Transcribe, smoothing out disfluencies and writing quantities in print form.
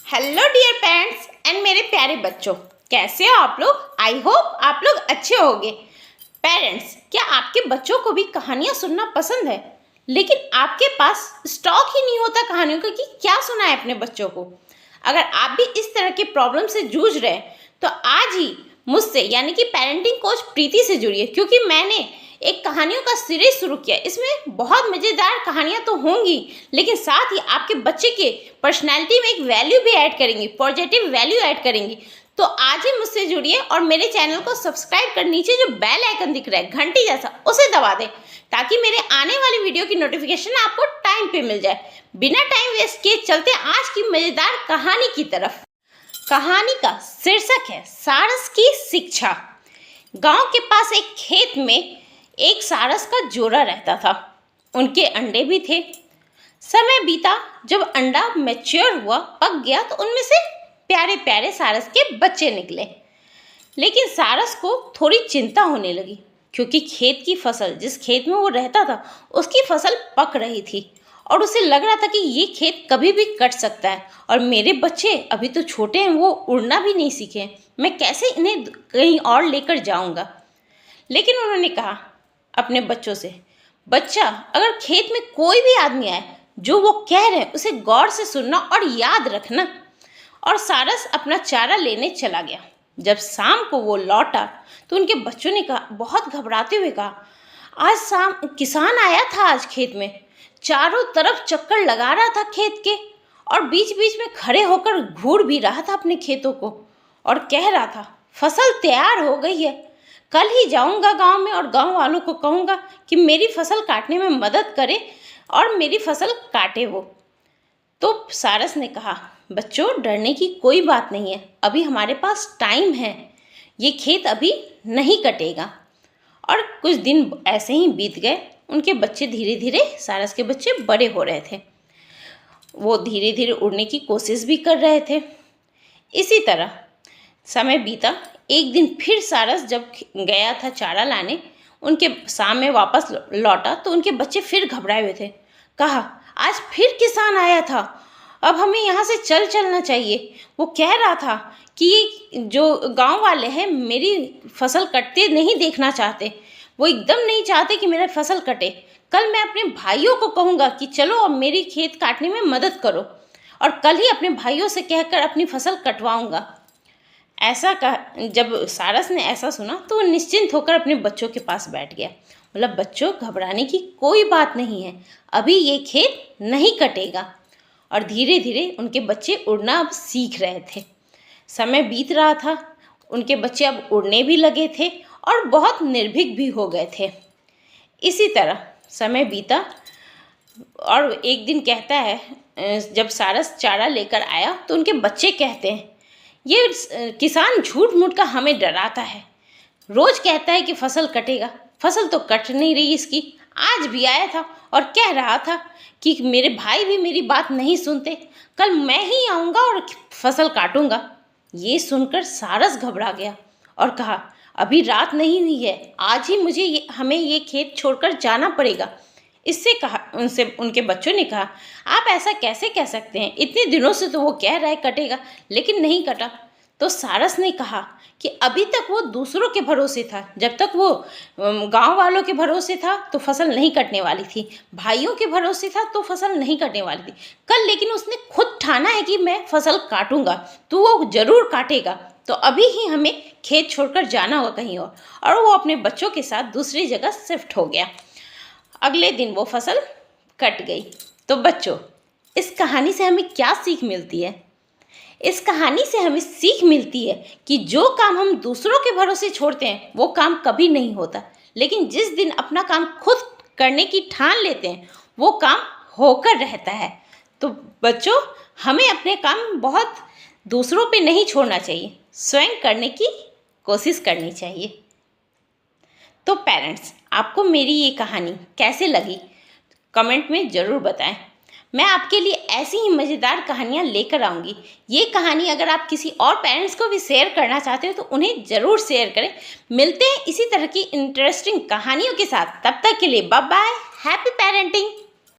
Hello dear parents and मेरे प्यारे बच्चों, कैसे हो आप लोग। आई होप आप लोग अच्छे होंगे। पेरेंट्स, क्या आपके बच्चों को भी कहानियाँ सुनना पसंद है, लेकिन आपके पास स्टॉक ही नहीं होता कहानियों का कि क्या सुनाए अपने बच्चों को। अगर आप भी इस तरह के प्रॉब्लम से जूझ रहे हैं तो आज ही मुझसे यानी कि पेरेंटिंग कोच प्रीति से जुड़िए, क्योंकि मैंने एक कहानियों का सीरीज शुरू किया। इसमें बहुत मज़ेदार कहानियां तो होंगी, लेकिन साथ ही आपके बच्चे के पर्सनैलिटी में एक वैल्यू भी ऐड करेंगी, पॉजिटिव वैल्यू ऐड करेंगी। तो आज ही मुझसे जुड़िए और मेरे चैनल को सब्सक्राइब कर नीचे जो बेल आइकन दिख रहा है घंटी जैसा, उसे दबा दें ताकि मेरे आने वाली वीडियो की नोटिफिकेशन आपको टाइम पे मिल जाए। बिना टाइम वेस्ट किए चलते आज की मज़ेदार कहानी की तरफ। कहानी का शीर्षक है सारस की शिक्षा। गांव के पास एक खेत में एक सारस का जोड़ा रहता था। उनके अंडे भी थे। समय बीता, जब अंडा मैच्योर हुआ, पक गया, तो उनमें से प्यारे प्यारे सारस के बच्चे निकले। लेकिन सारस को थोड़ी चिंता होने लगी, क्योंकि खेत की फसल, जिस खेत में वो रहता था, उसकी फसल पक रही थी और उसे लग रहा था कि ये खेत कभी भी कट सकता है और मेरे बच्चे अभी तो छोटे हैं, वो उड़ना भी नहीं सीखे हैं, मैं कैसे इन्हें कहीं और लेकर जाऊंगा। लेकिन उन्होंने कहा अपने बच्चों से, बच्चा, अगर खेत में कोई भी आदमी आए, जो वो कह रहे हैं उसे गौर से सुनना और याद रखना। और सारस अपना चारा लेने चला गया। जब शाम को वो लौटा तो उनके बच्चों ने कहा, बहुत घबराते हुए कहा, आज शाम किसान आया था, आज खेत में चारों तरफ चक्कर लगा रहा था खेत के, और बीच बीच में खड़े होकर घूर भी रहा था अपने खेतों को, और कह रहा था फसल तैयार हो गई है, कल ही जाऊंगा गांव में और गांव वालों को कहूंगा कि मेरी फसल काटने में मदद करे और मेरी फसल काटे वो। तो सारस ने कहा, बच्चों, डरने की कोई बात नहीं है, अभी हमारे पास टाइम है, ये खेत अभी नहीं कटेगा। और कुछ दिन ऐसे ही बीत गए। उनके बच्चे धीरे धीरे, सारस के बच्चे बड़े हो रहे थे, वो धीरे धीरे उड़ने की कोशिश भी कर रहे थे। इसी तरह समय बीता। एक दिन फिर सारस जब गया था चारा लाने, उनके सामने वापस लौटा तो उनके बच्चे फिर घबराए हुए थे। कहा, आज फिर किसान आया था, अब हमें यहाँ से चलना चाहिए। वो कह रहा था कि जो गांव वाले हैं मेरी फसल कटते नहीं देखना चाहते, वो एकदम नहीं चाहते कि मेरा फसल कटे। कल मैं अपने भाइयों को कहूँगा कि चलो अब मेरी खेत काटने में मदद करो, और कल ही अपने भाइयों से कहकर अपनी फसल कटवाऊँगा। ऐसा कहा। जब सारस ने ऐसा सुना तो वो निश्चिंत होकर अपने बच्चों के पास बैठ गया। मतलब, बच्चों, घबराने की कोई बात नहीं है, अभी ये खेत नहीं कटेगा। और धीरे धीरे उनके बच्चे उड़ना अब सीख रहे थे। समय बीत रहा था, उनके बच्चे अब उड़ने भी लगे थे और बहुत निर्भीक भी हो गए थे। इसी तरह समय बीता और एक दिन कहता है, जब सारस चारा लेकर आया तो उनके बच्चे कहते हैं, ये किसान झूठ मूठ का हमें डराता है, रोज कहता है कि फसल कटेगा, फसल तो कट नहीं रही इसकी। आज भी आया था और कह रहा था कि मेरे भाई भी मेरी बात नहीं सुनते, कल मैं ही आऊँगा और फसल काटूंगा। ये सुनकर सारस घबरा गया और कहा, अभी रात नहीं हुई है, आज ही मुझे हमें ये खेत छोड़कर जाना पड़ेगा। इससे कहा, उनके बच्चों ने कहा, आप ऐसा कैसे कह सकते हैं, इतने दिनों से तो वो कह रहा है कटेगा, लेकिन नहीं कटा। तो सारस ने कहा कि अभी तक वो दूसरों के भरोसे था, जब तक वो गांव वालों के भरोसे था तो फसल नहीं कटने वाली थी, भाइयों के भरोसे था तो फसल नहीं कटने वाली थी। कल लेकिन उसने खुद ठाना है कि मैं फसल काटूंगा, तो वो जरूर काटेगा। तो अभी ही हमें खेत छोड़कर जाना होगा कहीं और वो अपने बच्चों के साथ दूसरी जगह शिफ्ट हो गया। अगले दिन वो फसल कट गई। तो बच्चों, इस कहानी से हमें क्या सीख मिलती है? इस कहानी से हमें सीख मिलती है कि जो काम हम दूसरों के भरोसे छोड़ते हैं वो काम कभी नहीं होता, लेकिन जिस दिन अपना काम खुद करने की ठान लेते हैं वो काम होकर रहता है। तो बच्चों, हमें अपने काम बहुत दूसरों पे नहीं छोड़ना चाहिए, स्वयं करने की कोशिश करनी चाहिए। तो पेरेंट्स, आपको मेरी ये कहानी कैसे लगी कमेंट में ज़रूर बताएं। मैं आपके लिए ऐसी ही मज़ेदार कहानियाँ लेकर आऊँगी। ये कहानी अगर आप किसी और पेरेंट्स को भी शेयर करना चाहते हो तो उन्हें ज़रूर शेयर करें। मिलते हैं इसी तरह की इंटरेस्टिंग कहानियों के साथ, तब तक के लिए बाय बाय, हैप्पी पेरेंटिंग।